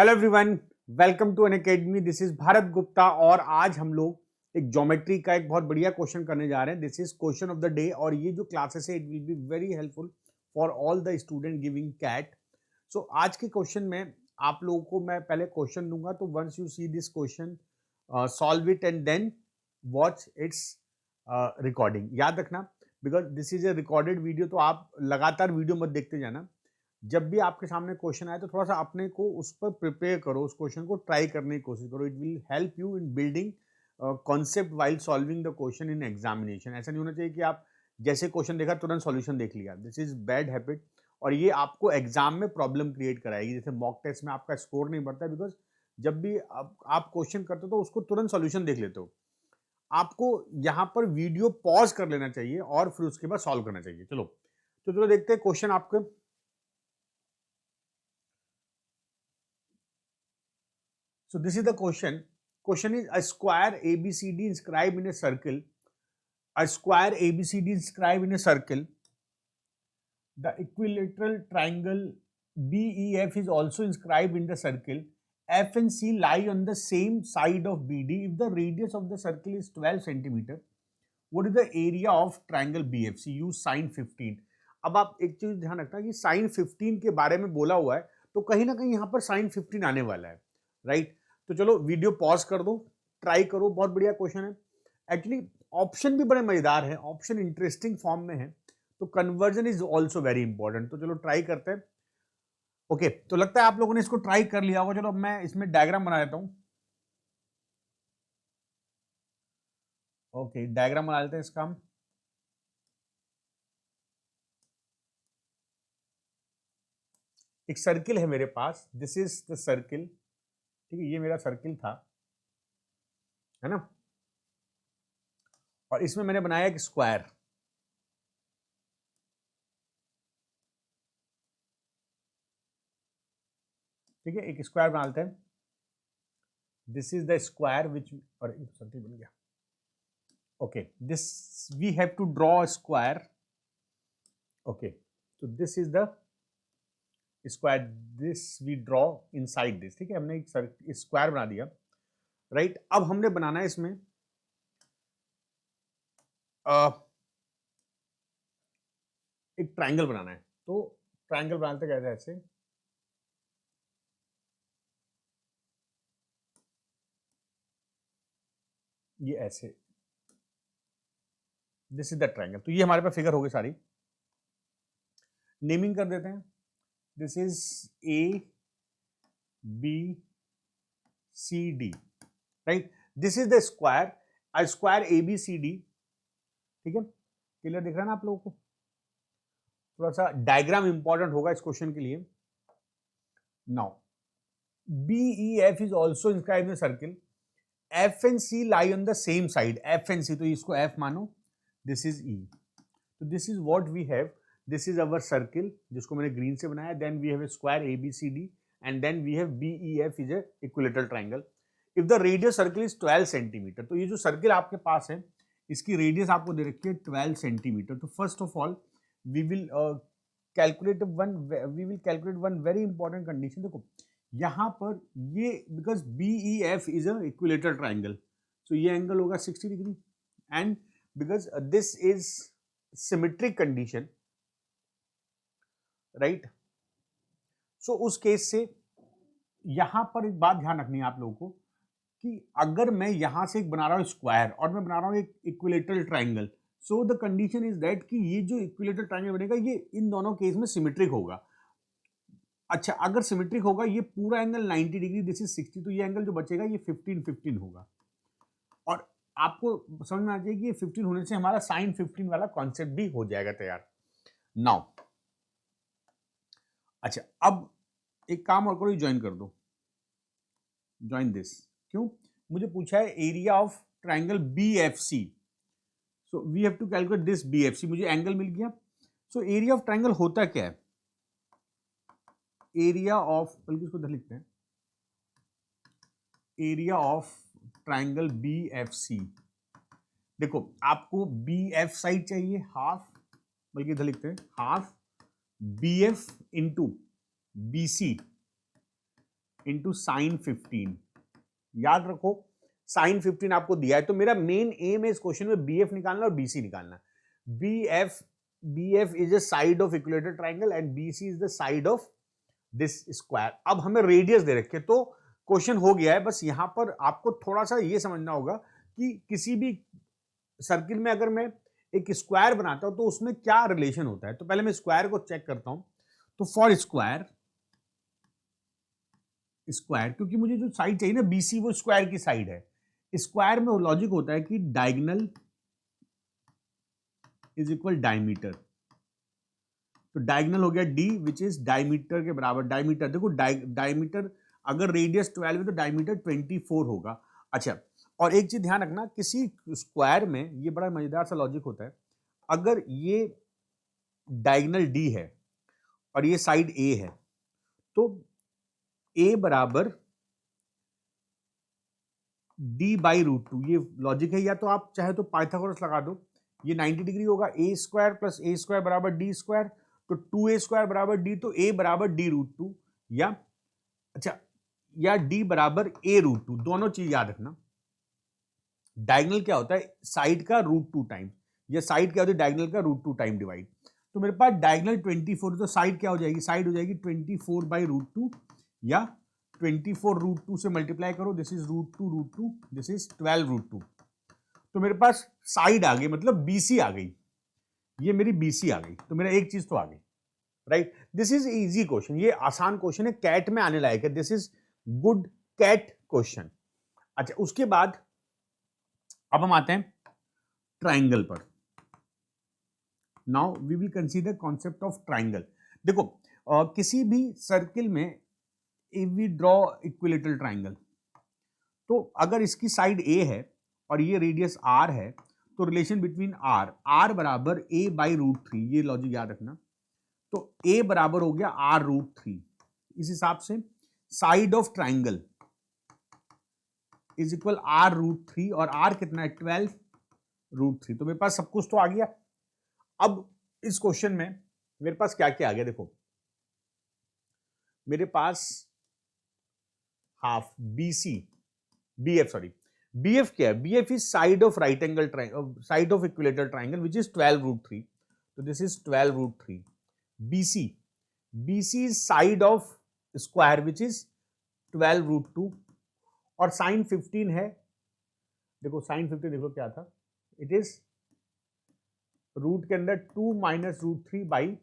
Hello everyone, welcome to Unacademy. This is Bharat Gupta और आज हम लोग एक ज्योमेट्री का एक बहुत बढ़िया क्वेश्चन करने जा रहे हैं। This is question of the day और ये जो क्लासेस है it will be very helpful for all the student giving CAT. So आज के क्वेश्चन में आप लोगों को मैं पहले क्वेश्चन दूंगा, तो once you see this question solve it and then watch its recording. याद रखना because this is a recorded video, तो आप लगातार वीडियो मत देखते जाना। जब भी आपके सामने क्वेश्चन आए तो थोड़ा सा अपने को उस पर प्रिपेयर करो, उस क्वेश्चन को ट्राई करने की कोशिश करो। It will help you in building concept while solving the question in examination. ऐसा नहीं होना चाहिए कि आप जैसे क्वेश्चन देखा तुरंत सॉल्यूशन देख लिया। दिस इज बैड हैबिट और ये आपको एग्जाम में प्रॉब्लम क्रिएट कराएगी। जैसे मॉक टेस्ट में आपका स्कोर नहीं बढ़ता बिकॉज जब भी आप क्वेश्चन करते हो तो उसको तुरंत सॉल्यूशन देख लेते हो। आपको यहाँ पर वीडियो पॉज कर लेना चाहिए और फिर उसके बाद सॉल्व करना चाहिए। चलो देखते हैं क्वेश्चन आपके। So this is the question. Question is a square ABCD inscribed in a circle. A square ABCD inscribed in a circle. The equilateral triangle BEF is also inscribed in the circle. F and C lie on the same side of BD. If the radius of the circle is 12 centimeter, what is the area of triangle BFC? Use sin 15. अब आप एक चीज ध्यान रखना कि sin 15 के बारे में बोला हुआ है तो कहीं ना कहीं यहाँ पर sin 15 आने वाला है, राइट? तो चलो वीडियो पॉज कर दो, ट्राई करो। बहुत बढ़िया क्वेश्चन है। एक्चुअली ऑप्शन भी बड़े मजेदार है, ऑप्शन इंटरेस्टिंग फॉर्म में है, तो conversion is also very important. तो चलो ट्राई करते हैं। ओके, तो लगता है आप लोगों ने इसको ट्राई कर लिया होगा। चलो अब मैं इसमें डायग्राम बना लेता हूं। ओके, डायग्राम बना लेते हैं इसका हम। एक सर्किल है मेरे पास, दिस इज द सर्किल। ठीक है, ये मेरा सर्किल था, है ना, और इसमें मैंने बनाया एक स्क्वायर। ठीक है, एक स्क्वायर बना लेते हैं। This is the square which, और एक सर्किल बन गया। Okay, this we have to draw a square. Okay, तो this is the square, this we draw inside this. ठीक है, हमने एक स्क्वायर बना दिया, राइट? अब हमने बनाना है इसमें एक ट्राइंगल बनाना है। तो ट्राइंगल बनाते कैसे? ऐसे, ये ऐसे, दिस इज द ट्राइंगल। तो ये हमारे पास फिगर हो गई सारी। नेमिंग कर देते हैं। This is A B C D, right? This is the square, a square A B C D. ठीक है, क्लियर दिख रहा है ना आप लोगों को? थोड़ा सा डायग्राम इंपॉर्टेंट होगा इस क्वेश्चन के लिए। Now BEF is also inscribed in the circle. F and C lie on the same side. F and C, तो इसको F मानो, this is E. तो this is what we have. This is our circle जिसको मैंने green से बनाया. Then we have a square ABCD and then we have BEF is a equilateral triangle. If the radius circle is 12 centimetre, तो ये जो circle आपके पास है इसकी रेडियस आपको दे रखी है 12 सेंटीमीटर। तो first of all we will calculate one very important condition. देखो यहां पर ये because BEF is a equilateral triangle, so ये एंगल होगा 60 degree and because this is symmetric condition, right? So उस केस से यहां पर एक बात ध्यान रखनी है आप लोगों को कि अगर मैं यहां से एक बना रहा हूं स्क्वायर और मैं बना रहा हूं एक equilateral triangle, so the condition is that कि ये जो इक्विलेटरल ट्राइंगल बनेगा ये इन दोनों केस में सिमेट्रिक होगा। अच्छा, अगर सिमेट्रिक होगा ये पूरा एंगल 90 डिग्री, दिस इज 60, तो ये एंगल जो बचेगा ये 15 होगा। और आपको समझ में आ जाएगी ये 15 होने से हमारा साइन 15 वाला कॉन्सेप्ट भी हो जाएगा तैयार। नाउ अच्छा, अब एक काम और करो, ज्वाइन कर दो, ज्वाइन दिस। क्यों? मुझे पूछा है area of triangle BFC, so we have to calculate this BFC। मुझे एंगल मिल गया। सो एरिया ऑफ ट्राइंगल होता क्या है? एरिया ऑफ, बल्कि इसको इधर लिखते हैं, एरिया ऑफ ट्राइंगल BFC। देखो आपको BF साइड चाहिए हाफ, बल्कि इधर लिखते हैं half BF into BC into sine 15। याद रखो साइन 15 आपको दिया है, तो मेरा मेन एम है इस क्वेश्चन में BF निकालना और BC निकालना। BF is a side of equilateral triangle and BC is the side of this square. अब हमें रेडियस दे रखे, तो क्वेश्चन हो गया है। बस यहां पर आपको थोड़ा सा ये समझना होगा कि किसी भी सर्किल में अगर मैं एक स्क्वायर बनाता हूं तो उसमें क्या रिलेशन होता है। तो पहले मैं स्क्वायर को चेक करता हूं। तो फॉर स्क्वायर, क्योंकि मुझे जो साइड चाहिए ना BC, वो स्क्वायर की साइड है। स्क्वायर में लॉजिक होता है कि डायगोनल इज इक्वल डायमीटर। तो डायगोनल हो गया D, विच इज डायमीटर के बराबर। डायमीटर देखो, डायमीटर अगर रेडियस 12 है तो डायमीटर 24 होगा। अच्छा, और एक चीज ध्यान रखना, किसी स्क्वायर में ये बड़ा मजेदार सा लॉजिक होता है। अगर ये डायगोनल D है और ये साइड A है, तो A बराबर D बाई रूट 2, ये लॉजिक है। या तो आप चाहे तो पाइथागोरस लगा दो, ये 90 डिग्री होगा। A square plus A square बराबर D स्क्वायर, तो 2A स्क्वायर बराबर D, तो A बराबर D रूट 2, या अच्छा, या D बराबर A रूट 2। दोनों चीज याद रखना। डायगोनल क्या होता है, साइड का रूट 2 टाइम, या साइड क्या होती है, डायगोनल का रूट 2 टाइम डिवाइड। तो मेरे पास डायगोनल 24, तो साइड क्या हो जाएगी, साइड हो जाएगी 24 बाई रूट 2, या 24 रूट 2 से मल्टीप्लाई करो, this is root 2, this is 12 root 2। तो मेरे पास साइड आ गई, मतलब BC आ गई, ये मेरी BC आ गई। तो मेरा एक चीज तो आ गई, right. This is easy question, ये आसान क्वेश्चन है, कैट में आने लायक है। This is good CAT question. अच्छा, उसके बाद अब हम आते हैं ट्राइंगल पर। Now we will consider concept of triangle. देखो किसी भी सर्किल में if we draw equilateral triangle, तो अगर इसकी साइड A है और ये रेडियस R है, तो रिलेशन बिटवीन R बराबर A बाई रूट 3, ये लॉजिक याद रखना। तो A बराबर हो गया R रूट 3। इस हिसाब से side of triangle is equal R root 3, और R कितना है, 12 रूट 3। तो मेरे पास सब कुछ तो आ गया। अब इस क्वेश्चन में मेरे पास क्या क्या आ गया, देखो मेरे पास हाफ BF क्या है, BF is side of right angle triangle, side of equilateral triangle which is 12 root 3। तो this is 12 root 3। BC is side of square which is 12 root 2, और साइन 15 है। देखो साइन 15 देखो क्या था, इट इज रूट के अंदर 2 minus root 3 by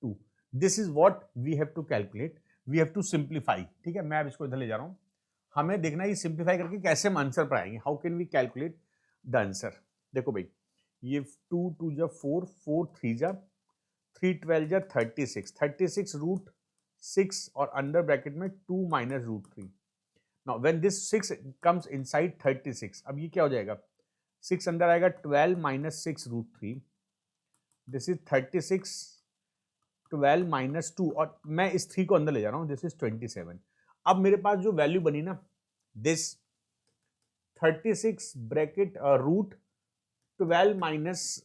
2। This is what we have to calculate, we have to simplify. ठीक है, मैं अब इसको इधर ले जा रहा हूं। हमें देखना है ये सिंप्लीफाई करके कैसे हम आंसर पर आएंगे, how can we calculate the answer. देखो भाई, ये 2 2 जा 4, 4 3 जा 3 12 जा 36 रूट 6, और अंडर ब्रैकेट में 2 minus root 3। Now when this 6 comes inside 36, अब ये क्या हो जाएगा, 6 अंदर आएगा, 12 minus 6 root 3, this is 36, 12 minus 2, और मैं इस 3 को अंदर ले जा रहा हूं, दिस इज 27। अब मेरे पास जो वैल्यू बनी ना, this 36 bracket root 12 minus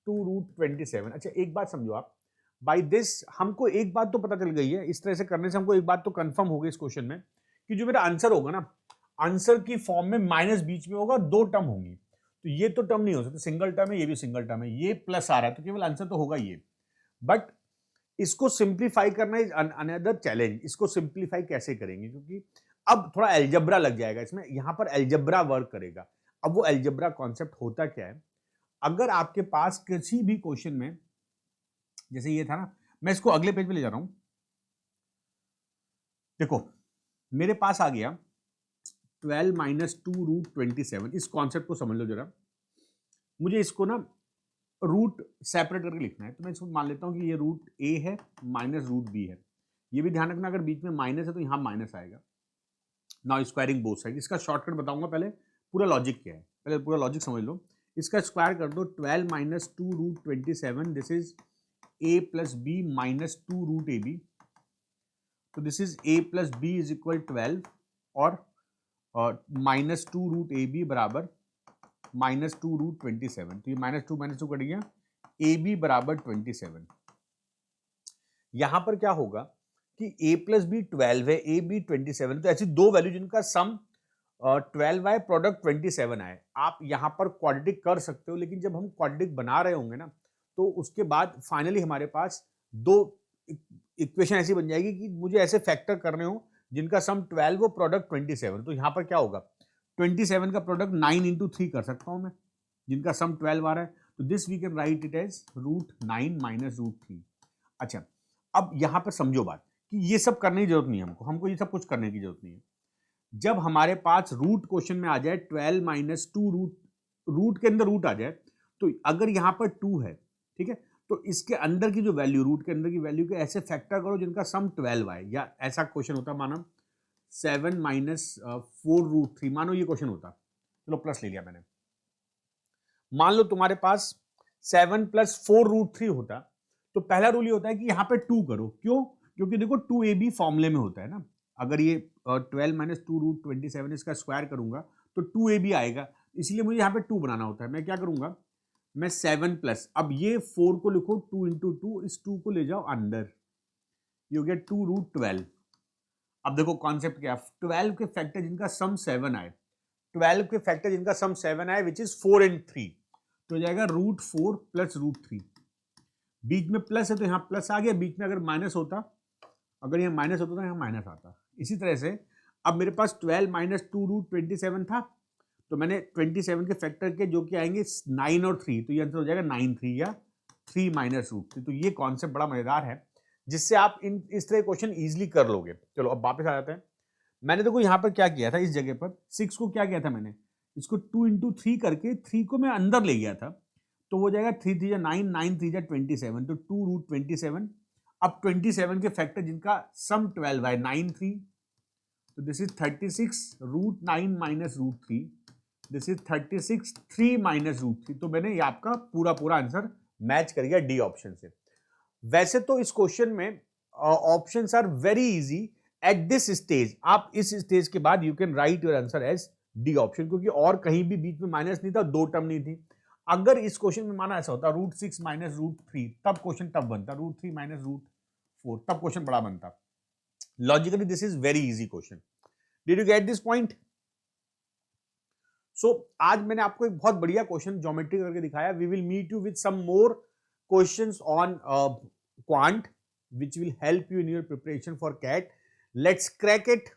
2 root 27। अच्छा, एक बात समझो आप, बाय दिस हमको एक बात तो पता चल गई है, इस तरह से करने से हमको एक बात तो कंफर्म हो गई इस क्वेश्चन में, कि जो मेरा आंसर होगा ना, आंसर की फॉर्म में माइनस बीच में होगा, 2 टर्म होंगी। तो ये तो टर्म नहीं हो सकता, सिंगल टर्म है, ये भी सिंगल टर्म है, ये प्लस आ रहा है, तो केवल आंसर तो होगा ये। बट इसको सिंप्लीफाई करना इज अनदर चैलेंज। इसको सिंप्लीफाई कैसे करेंगे, क्योंकि अब थोड़ा एल्जेब्रा लग जाएगा इसमें, यहां पर एल्जेब्रा वर्क करेगा। अब वो एल्जेब्रा कॉन्सेप्ट होता क्या है, अगर आपके पास किसी भी क्वेश्चन में, जैसे ये था ना, मैं इसको अगले पेज पे ले जा रहा हूं। देखो मेरे पास आ गया 12 माइनस 2 रूट 27। इस कॉन्सेप्ट को समझ लो जरा। मुझे इसको ना रूट सेपरेट करके लिखना है, तो मैं इसको मान लेता हूं कि ये रूट A है माइनस रूट B है। ये भी ध्यान रखना, अगर बीच में माइनस है तो यहां माइनस आएगा। नाउ स्क्वायरिंग बोथ साइड, इसका शॉर्टकट बताऊंगा, पहले पूरा लॉजिक क्या है, पहले पूरा लॉजिक समझ लो। इसका स्क्वायर कर दो, 12 minus 2 root 27, this is A plus B minus 2 root AB। तो this is A plus B is equal 12, और माइनस 2 रूट AB बराबर माइनस 2 रूट 27। तो ये माइनस 2 कट गया, AB बराबर 27। यहां पर क्या होगा कि a प्लस बी 12 है, a b 27, तो ऐसी दो वैल्यू जिनका सम 12 आए, प्रोडक्ट 27 आए। आप यहाँ पर क्वाड्रेटिक कर सकते हो, लेकिन जब हम क्वाड्रेटिक बना रहे होंगे ना, तो उसके बाद फाइनली हमारे पास दो इक्वेशन ऐसी बन जाएगी कि मुझे ऐसे फैक्टर करने हो जिनका सम 12 हो, प्रोडक्ट 27। तो यहाँ पर क्या होगा, 27 का प्रोडक्ट 9 इंटू 3 कर सकता हूँ मैं, जिनका सम 12 आ रहा है। तो this we can write it as √9 minus √3। अच्छा, अब यहाँ पर समझो बात कि ये सब करने की जरूरत नहीं है, हमको ये सब कुछ करने की जरूरत नहीं है। जब हमारे पास रूट क्वेश्चन में आ जाए 12 माइनस 2 रूट के अंदर रूट आ जाए, तो अगर यहाँ पर 2 है, ठीक है, तो इसके अंदर की जो वैल्यू, रूट के अंदर की वैल्यू के ऐसे फैक्टर करो जिनका सम 12 आए, या ऐसा क्वेश्चन होता मानो 7 माइनस 4√3, मानो ये क्वेश्चन होता, चलो प्लस ले लिया मैंने। मान लो तुम्हारे पास 7 प्लस 4√3 होता, तो पहला रूल ये होता है कि यहाँ पे 2 करो। क्यों? क्योंकि देखो 2ab फॉर्मूले में होता है ना, अगर ये 12 माइनस 2√27 इसका स्क्वायर करूंगा तो 2ab आएगा, इसलिए मुझे यहाँ पे 2 बनाना होता है। मैं क्या करूंगा, मैं 7 प्लस, अब ये 4 को लिखो 2 इंटू 2, इस 2 को ले जाओ अंदर, ये हो गया 2√12। अब देखो कॉन्सेप्ट क्या, 12 के फैक्टर जिनका सम 7 आए, 12 के फैक्टर जिनका सम 7 आए विच इज 4 एंड 3, तो हो जाएगा √4 प्लस √3। बीच में प्लस है तो यहाँ प्लस आ गया, बीच में अगर माइनस होता, अगर यहाँ माइनस होता तो यहाँ माइनस आता। इसी तरह से अब मेरे पास 12 माइनस 2√27 था, तो मैंने 27 के फैक्टर के जो कि आएंगे 9 और 3, तो ये आंसर हो जाएगा 9 3 या 3 माइनस √3। तो ये कॉन्सेप्ट बड़ा मजेदार है, जिससे आप इस तरह क्वेश्चन इजीली कर लोगे। चलो अब वापस आ जाते हैं। मैंने देखो यहाँ पर क्या किया था, इस जगह पर 6 को क्या किया था मैंने, इसको 2 इंटू 3 करके 3 को मैं अंदर ले गया था, तो वो जाएगा 3 3 9, 9 3 27, तो 2√27। अब 27 के फैक्टर जिनका सम 12 है 9 3, तो this is 36 √9 minus √3, this is 36 3 minus √3। तो मैंने ये आपका पूरा आंसर मैच कर गया डी ऑप्शन से। वैसे तो इस क्वेश्चन में options are very easy at this stage. आप इस स्टेज के बाद you can write your answer as D option, क्योंकि और कहीं भी बीच में माइनस नहीं था, दो टर्म नहीं थी। अगर इस क्वेश्चन में माना ऐसा होता √6 माइनस √3, तब क्वेश्चन तब बनता, √3 माइनस √4, तब क्वेश्चन बड़ा बनता। Logically this is very easy question. Did you get this point? So आज मैंने आपको एक बहुत बढ़िया क्वेश्चन ज्योमेट्री करके दिखाया। We will meet you with some more questions on quant which will help you in your preparation for CAT. Let's crack it.